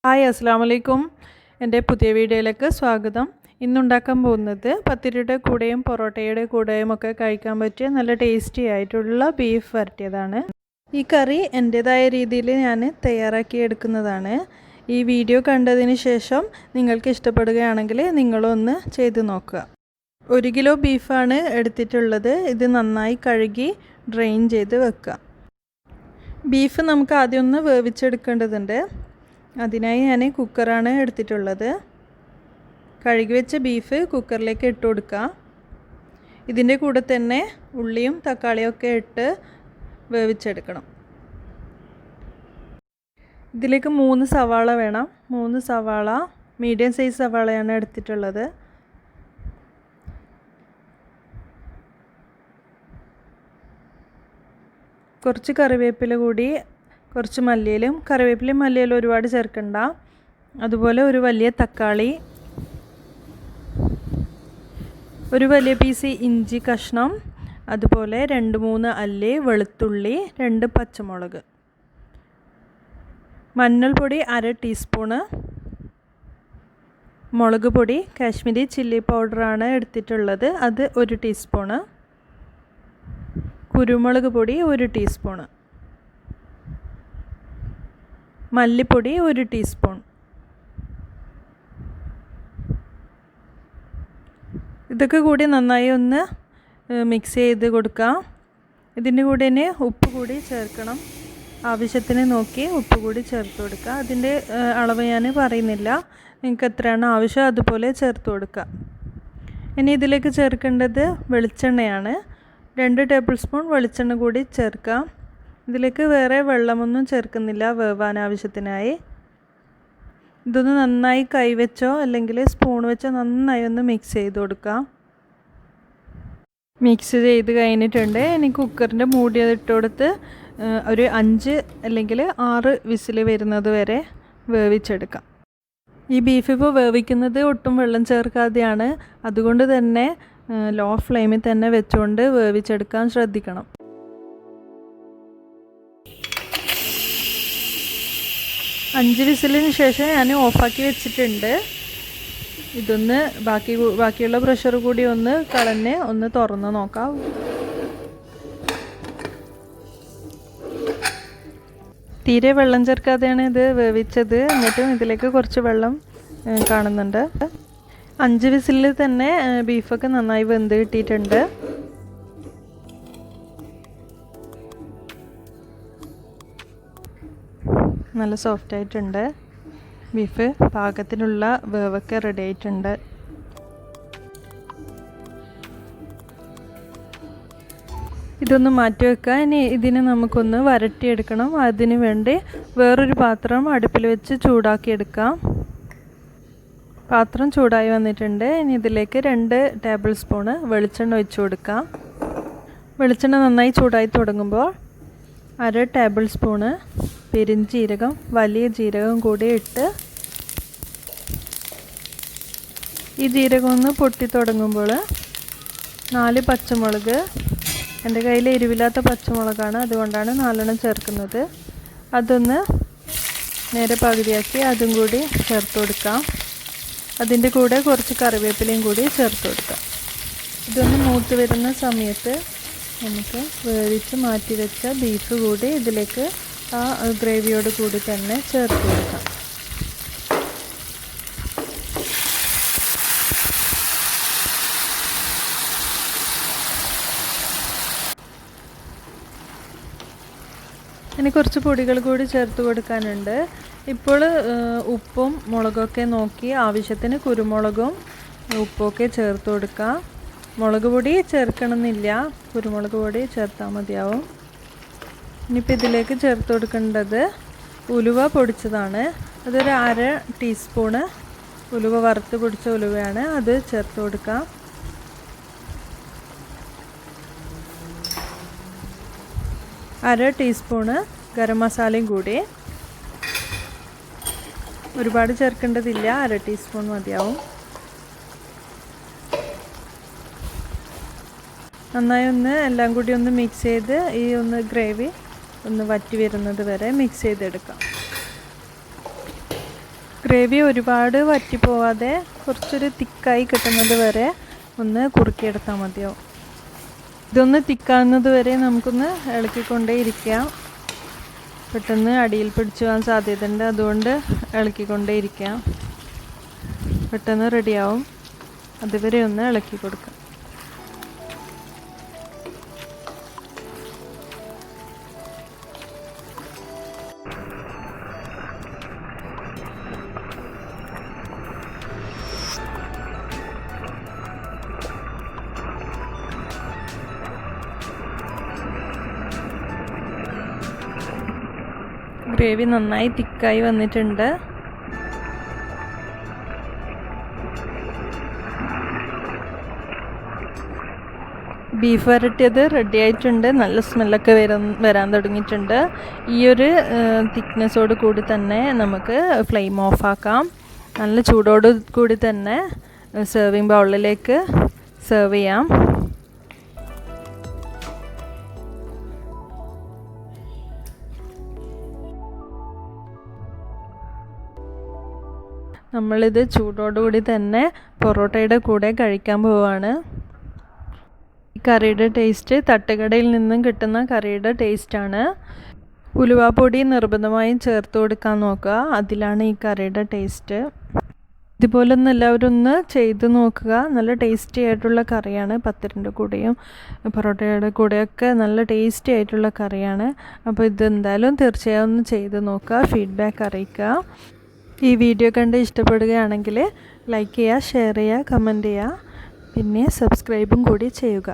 Hi അസ്സലാമലൈക്കും. എൻ്റെ പുതിയ വീഡിയോയിലേക്ക് സ്വാഗതം. ഇന്നുണ്ടാക്കാൻ പോകുന്നത് പത്തിരിയുടെ കൂടെയും പൊറോട്ടയുടെ കൂടെയും ഒക്കെ കഴിക്കാൻ പറ്റിയ നല്ല ടേസ്റ്റി ആയിട്ടുള്ള ബീഫ് വരട്ടിയതാണ്. ഈ കറി എൻ്റേതായ രീതിയിൽ ഞാൻ തയ്യാറാക്കി എടുക്കുന്നതാണ്. ഈ വീഡിയോ കണ്ടതിന് ശേഷം നിങ്ങൾക്ക് ഇഷ്ടപ്പെടുകയാണെങ്കിൽ നിങ്ങളൊന്ന് ചെയ്ത് നോക്കുക. 1 കിലോ ബീഫാണ് എടുത്തിട്ടുള്ളത്. ഇത് നന്നായി കഴുകി ഡ്രെയിൻ ചെയ്ത് വെക്കുക. ബീഫ് നമുക്ക് ആദ്യം ഒന്ന് വേവിച്ചെടുക്കേണ്ടതുണ്ട്. അതിനായി ഞാൻ കുക്കറാണ് എടുത്തിട്ടുള്ളത്. കഴുകി വെച്ച ബീഫ് കുക്കറിലേക്ക് ഇട്ട് കൊടുക്കുക. ഇതിൻ്റെ കൂടെ തന്നെ ഉള്ളിയും തക്കാളിയും ഒക്കെ ഇട്ട് വേവിച്ചെടുക്കണം. ഇതിലേക്ക് 3 സവാള വേണം. 3 സവാള മീഡിയം സൈസ് സവാളയാണ് എടുത്തിട്ടുള്ളത്. കുറച്ച് കറിവേപ്പില കൂടി, കുറച്ച് മല്ലിയിലും, കറിവേപ്പിലയും മല്ലിയിലും ഒരുപാട് ചേർക്കണ്ട. അതുപോലെ ഒരു വലിയ തക്കാളി, ഒരു വലിയ പീസ് ഇഞ്ചി കഷ്ണം, അതുപോലെ 2-3 അല്ലി വെളുത്തുള്ളി, 2 പച്ചമുളക്, മഞ്ഞൾപ്പൊടി 1/2 ടീസ്പൂണ്, മുളക് പൊടി കാശ്മീരി ചില്ലി പൗഡറാണ് എടുത്തിട്ടുള്ളത്, അത് 1 ടീസ്പൂണ്, കുരുമുളക് പൊടി 1 ടീസ്പൂണ്, മല്ലിപ്പൊടി 1 ടീസ്പൂൺ. ഇതൊക്കെ കൂടി നന്നായി ഒന്ന് മിക്സ് ചെയ്ത് കൊടുക്കാം. ഇതിൻ്റെ കൂടെ തന്നെ ഉപ്പ് കൂടി ചേർക്കണം. ആവശ്യത്തിന് നോക്കി ഉപ്പ് കൂടി ചേർത്ത് കൊടുക്കുക. അതിൻ്റെ അളവ് ഞാൻ പറയുന്നില്ല, നിങ്ങൾക്ക് എത്രയാണ് ആവശ്യം അതുപോലെ ചേർത്ത് കൊടുക്കുക. ഇനി ഇതിലേക്ക് ചേർക്കേണ്ടത് വെളിച്ചെണ്ണയാണ്. 2 ടേബിൾ സ്പൂൺ വെളിച്ചെണ്ണ കൂടി ചേർക്കാം. ഇതിലേക്ക് വേറെ വെള്ളമൊന്നും ചേർക്കുന്നില്ല വേവാൻ ആവശ്യത്തിനായി. ഇതൊന്ന് നന്നായി കൈവച്ചോ അല്ലെങ്കിൽ സ്പൂൺ വെച്ചോ നന്നായി ഒന്ന് മിക്സ് ചെയ്ത് കൊടുക്കാം. മിക്സ് ചെയ്ത് കഴിഞ്ഞിട്ടുണ്ട്. ഇനി കുക്കറിൻ്റെ മൂടി ഇട്ട് കൊടുത്ത് ഒരു 5 അല്ലെങ്കിൽ 6 വിസിൽ വരുന്നത് വരെ വേവിച്ചെടുക്കാം. ഈ ബീഫ് ഇപ്പോൾ വേവിക്കുന്നത് ഒട്ടും വെള്ളം ചേർക്കാതെയാണ്. അതുകൊണ്ട് തന്നെ ലോ ഫ്ലെയിമിൽ തന്നെ വെച്ചുകൊണ്ട് വേവിച്ചെടുക്കാൻ ശ്രദ്ധിക്കണം. 5 വിസിലിന് ശേഷം ഞാൻ ഓഫാക്കി വെച്ചിട്ടുണ്ട്. ഇതൊന്ന് ബാക്കിയുള്ള പ്രഷർ കൂടി ഒന്ന് കളഞ്ഞ് ഒന്ന് തുറന്ന് നോക്കാം. തീരെ വെള്ളം ചേർക്കാതെയാണ് ഇത് വേവിച്ചത്. എന്നിട്ടും ഇതിലേക്ക് കുറച്ച് വെള്ളം കാണുന്നുണ്ട്. 5 വിസിലിൽ തന്നെ ബീഫൊക്കെ നന്നായി വെന്ത് കിട്ടിയിട്ടുണ്ട്. നല്ല സോഫ്റ്റ് ആയിട്ടുണ്ട്. ബീഫ് പാകത്തിനുള്ള വേവൊക്കെ റെഡി ആയിട്ടുണ്ട്. ഇതൊന്ന് മാറ്റി വെക്കുക. ഇനി ഇതിനെ നമുക്കൊന്ന് വരട്ടിയെടുക്കണം. അതിന് വേണ്ടി വേറൊരു പാത്രം അടുപ്പിൽ വെച്ച് ചൂടാക്കിയെടുക്കാം. പാത്രം ചൂടായി വന്നിട്ടുണ്ട്. ഇനി ഇതിലേക്ക് 2 ടേബിൾ സ്പൂണ് വെളിച്ചെണ്ണ ഒഴിച്ചു കൊടുക്കാം. വെളിച്ചെണ്ണ നന്നായി ചൂടായി തുടങ്ങുമ്പോൾ 1/2 ടേബിൾ സ്പൂണ് പെരിഞ്ജീരകം, വലിയ ജീരകം കൂടി ഇട്ട് ഈ ജീരകം ഒന്ന് പൊട്ടി തുടങ്ങുമ്പോൾ 4 പച്ചമുളക്, എൻ്റെ കയ്യിൽ എരിവില്ലാത്ത പച്ചമുളകാണ്, അതുകൊണ്ടാണ് 4 ചേർക്കുന്നത്. അതൊന്ന് നേരെ പകുതിയാക്കി അതും കൂടി ചേർത്ത് കൊടുക്കാം. അതിൻ്റെ കൂടെ കുറച്ച് കറിവേപ്പിലയും കൂടി ചേർത്ത് കൊടുക്കാം. ഇതൊന്ന് മൂത്ത് വരുന്ന സമയത്ത് നമുക്ക് വേവിച്ച് മാറ്റി വെച്ച ബീഫ് കൂടി ഇതിലേക്ക് ആ ഗ്രേവിയോട് കൂടി തന്നെ ചേർത്ത് കൊടുക്കാം. ഇനി കുറച്ച് പൊടികൾ കൂടി ചേർത്ത് കൊടുക്കാനുണ്ട്. ഇപ്പോൾ ഉപ്പും മുളകൊക്കെ നോക്കി ആവശ്യത്തിന് കുരുമുളകും ഉപ്പൊക്കെ ചേർത്ത് കൊടുക്കാം. മുളക് പൊടി ചേർക്കണമെന്നില്ല, കുരുമുളക് പൊടി ചേർത്താൽ മതിയാവും. ഇനിയിപ്പോൾ ഇതിലേക്ക് ചേർത്ത് കൊടുക്കേണ്ടത് ഉലുവ പൊടിച്ചതാണ്. അതൊരു 1/2 ടീസ്പൂണ് ഉലുവ വറുത്ത് പൊടിച്ച ഉലുവയാണ്, അത് ചേർത്ത് കൊടുക്കാം. അര ടീസ്പൂണ് ഗരം മസാലയും കൂടി, ഒരുപാട് ചേർക്കേണ്ടതില്ല, 1/2 ടീസ്പൂൺ മതിയാവും. നന്നായി ഒന്ന് എല്ലാം കൂടി ഒന്ന് മിക്സ് ചെയ്ത് ഈ ഒന്ന് ഗ്രേവി ഒന്ന് വറ്റി വരുന്നത് വരെ മിക്സ് ചെയ്തെടുക്കാം. ഗ്രേവി ഒരുപാട് വറ്റിപ്പോവാതെ കുറച്ചൊരു തിക്കായി കിട്ടുന്നത് വരെ ഒന്ന് കുറുക്കിയെടുത്താൽ മതിയാവും. ഇതൊന്ന് തിക്കാവുന്നത് വരെ നമുക്കൊന്ന് ഇളക്കിക്കൊണ്ടേ ഇരിക്കാം. പെട്ടെന്ന് അടിയിൽ പിടിച്ചു പോകാൻ സാധ്യതയുണ്ട്, അതുകൊണ്ട് ഇളക്കിക്കൊണ്ടേ ഇരിക്കാം. പെട്ടെന്ന് റെഡിയാവും. അതുവരെ ഒന്ന് ഇളക്കി കൊടുക്കാം. ഗ്രേവി നന്നായി തിക്കായി വന്നിട്ടുണ്ട്. ബീഫ് വരട്ടിയത് റെഡി ആയിട്ടുണ്ട്. നല്ല സ്മെല്ലൊക്കെ വരാൻ തുടങ്ങിയിട്ടുണ്ട്. ഈ ഒരു തിക്നെസ്സോട് കൂടി തന്നെ നമുക്ക് ഫ്ലെയിം ഓഫാക്കാം. നല്ല ചൂടോട് കൂടി തന്നെ സെർവിങ് ബൗളിലേക്ക് സെർവ് ചെയ്യാം. നമ്മളിത് ചൂടോടുകൂടി തന്നെ പൊറോട്ടയുടെ കൂടെ കഴിക്കാൻ പോവുകയാണ്. ഈ കറിയുടെ ടേസ്റ്റ് തട്ടുകടയിൽ നിന്നും കിട്ടുന്ന കറിയുടെ ടേസ്റ്റാണ്. ഉലുവാപ്പൊടി നിർബന്ധമായും ചേർത്ത് കൊടുക്കാൻ നോക്കുക, അതിലാണ് ഈ കറിയുടെ ടേസ്റ്റ്. ഇതുപോലെ ഒന്ന് എല്ലാവരും ഒന്ന് ചെയ്ത് നോക്കുക. നല്ല ടേസ്റ്റി ആയിട്ടുള്ള കറിയാണ്. പത്തിരിൻ്റെ കൂടെയും പൊറോട്ടയുടെ കൂടെയൊക്കെ നല്ല ടേസ്റ്റി ആയിട്ടുള്ള കറിയാണ്. അപ്പോൾ ഇതെന്തായാലും തീർച്ചയായും ഒന്ന് ചെയ്ത് നോക്കുക, ഫീഡ്ബാക്ക് അറിയിക്കുക. ഈ വീഡിയോ കണ്ട് ഇഷ്ടപ്പെടുകയാണെങ്കിൽ ലൈക്ക് ചെയ്യുക, ഷെയർ ചെയ്യുക, കമൻറ്റ് ചെയ്യുക, പിന്നെ സബ്സ്ക്രൈബും കൂടി ചെയ്യുക.